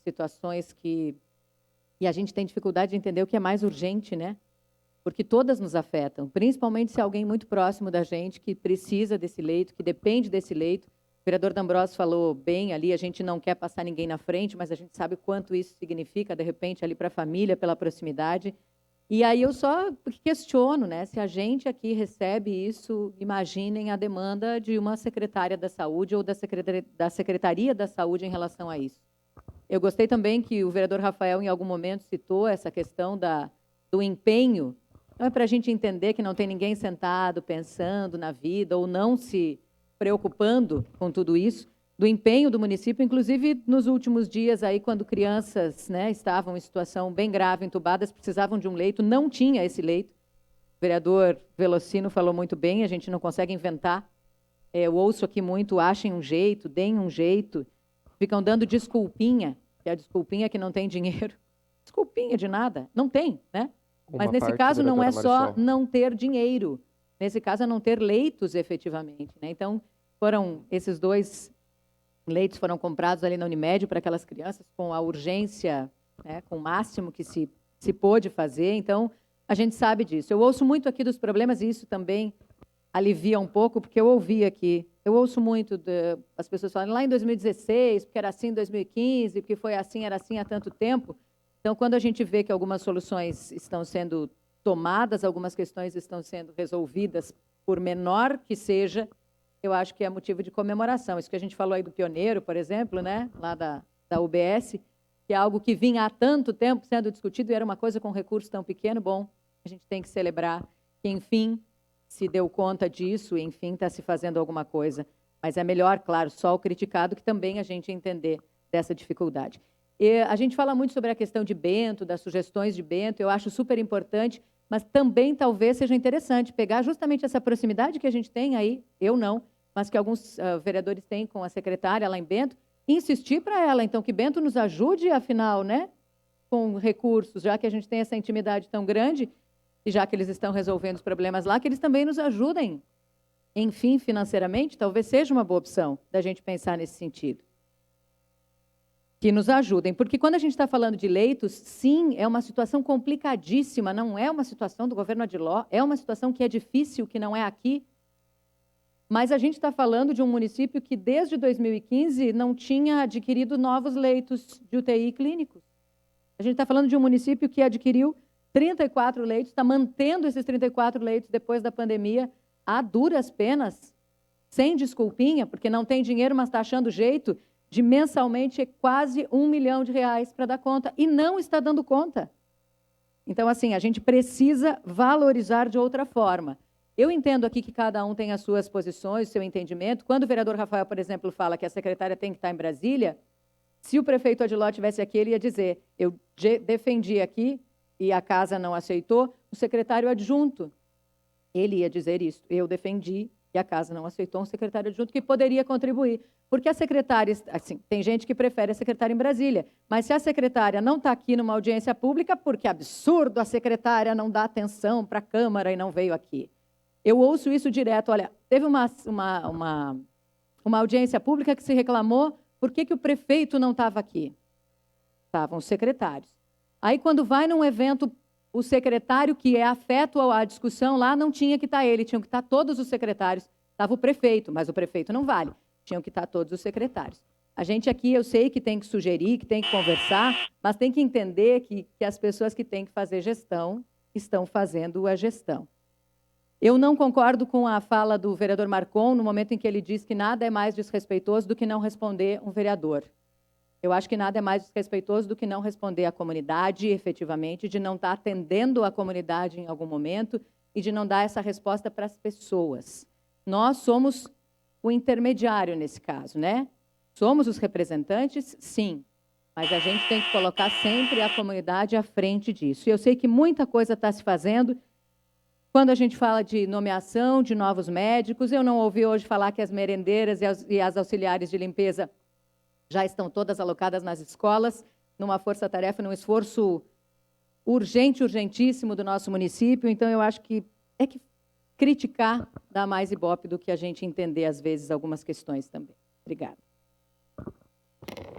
situações que... E a gente tem dificuldade de entender o que é mais urgente, né? Porque todas nos afetam, principalmente se é alguém muito próximo da gente que precisa desse leito, que depende desse leito. O vereador D'Ambrosio falou bem ali, a gente não quer passar ninguém na frente, mas a gente sabe o quanto isso significa, de repente, ali para a família, pela proximidade. E aí eu só questiono, né, se a gente aqui recebe isso, imaginem a demanda de uma secretária da Saúde ou da Secretaria da Saúde em relação a isso. Eu gostei também que o vereador Rafael, em algum momento, citou essa questão do empenho. Não é para a gente entender que não tem ninguém sentado, pensando na vida, ou não se preocupando com tudo isso, do empenho do município, inclusive nos últimos dias, aí, quando crianças, né, estavam em situação bem grave, entubadas, precisavam de um leito, não tinha esse leito. O vereador Velocino falou muito bem, a gente não consegue inventar. Eu ouço aqui muito, achem um jeito, deem um jeito, ficam dando desculpinha, que é a desculpinha que não tem dinheiro. Desculpinha de nada, não tem, né? Mas nesse caso não é só não ter dinheiro, nesse caso é não ter leitos efetivamente, né? Então, esses 2 leitos foram comprados ali na Unimed para aquelas crianças com a urgência, né, com o máximo que se pôde fazer. Então, a gente sabe disso. Eu ouço muito aqui dos problemas e isso também alivia um pouco, porque eu ouvi aqui, eu ouço muito as pessoas falando lá em 2016, porque era assim em 2015, porque foi assim, era assim há tanto tempo. Então, quando a gente vê que algumas soluções estão sendo tomadas, algumas questões estão sendo resolvidas, por menor que seja, eu acho que é motivo de comemoração. Isso que a gente falou aí do Pioneiro, por exemplo, né, lá da UBS, que é algo que vinha há tanto tempo sendo discutido e era uma coisa com recurso tão pequeno. Bom, a gente tem que celebrar que, enfim, se deu conta disso e, enfim, está se fazendo alguma coisa. Mas é melhor, claro, só o criticado, que também a gente entender dessa dificuldade. E a gente fala muito sobre a questão de Bento, das sugestões de Bento, eu acho super importante, mas também talvez seja interessante pegar justamente essa proximidade que a gente tem aí, eu não, mas que alguns vereadores têm com a secretária lá em Bento, e insistir para ela, então, que Bento nos ajude, afinal, né, com recursos, já que a gente tem essa intimidade tão grande, e já que eles estão resolvendo os problemas lá, que eles também nos ajudem, enfim, financeiramente, talvez seja uma boa opção da gente pensar nesse sentido. Que nos ajudem, porque quando a gente está falando de leitos, sim, é uma situação complicadíssima, não é uma situação do governo Adiló, é uma situação que é difícil, que não é aqui, mas a gente está falando de um município que desde 2015 não tinha adquirido novos leitos de UTI clínicos. A gente está falando de um município que adquiriu 34 leitos, está mantendo esses 34 leitos depois da pandemia, a duras penas, sem desculpinha, porque não tem dinheiro, mas está achando jeito de mensalmente quase R$1 milhão para dar conta, e não está dando conta. Então, assim, a gente precisa valorizar de outra forma. Eu entendo aqui que cada um tem as suas posições, o seu entendimento. Quando o vereador Rafael, por exemplo, fala que a secretária tem que estar em Brasília, se o prefeito Adiló estivesse aqui, ele ia dizer, eu defendi aqui e a casa não aceitou, o secretário adjunto, ele ia dizer isso, eu defendi e a casa não aceitou um secretário adjunto que poderia contribuir. Porque a secretária, assim, tem gente que prefere a secretária em Brasília, mas se a secretária não está aqui numa audiência pública, porque é absurdo a secretária não dar atenção para a Câmara e não veio aqui. Eu ouço isso direto, olha, teve uma audiência pública que se reclamou por que o prefeito não estava aqui. Estavam os secretários. Aí, quando vai num evento, o secretário que é afeto à discussão lá, não tinha que estar ele, tinham que estar todos os secretários. Estava o prefeito, mas o prefeito não vale. Tinham que estar todos os secretários. A gente aqui, eu sei que tem que sugerir, que tem que conversar, mas tem que entender que as pessoas que têm que fazer gestão estão fazendo a gestão. Eu não concordo com a fala do vereador Marcon, no momento em que ele diz que nada é mais desrespeitoso do que não responder um vereador. Eu acho que nada é mais desrespeitoso do que não responder à comunidade, efetivamente, de não estar atendendo a comunidade em algum momento e de não dar essa resposta para as pessoas. Nós somos o intermediário nesse caso, né? Somos os representantes, sim, mas a gente tem que colocar sempre a comunidade à frente disso. E eu sei que muita coisa está se fazendo. Quando a gente fala de nomeação de novos médicos, eu não ouvi hoje falar que as merendeiras e as auxiliares de limpeza já estão todas alocadas nas escolas, numa força-tarefa, num esforço urgente, urgentíssimo do nosso município. Então, eu acho que criticar dá mais ibope do que a gente entender, às vezes, algumas questões também. Obrigada.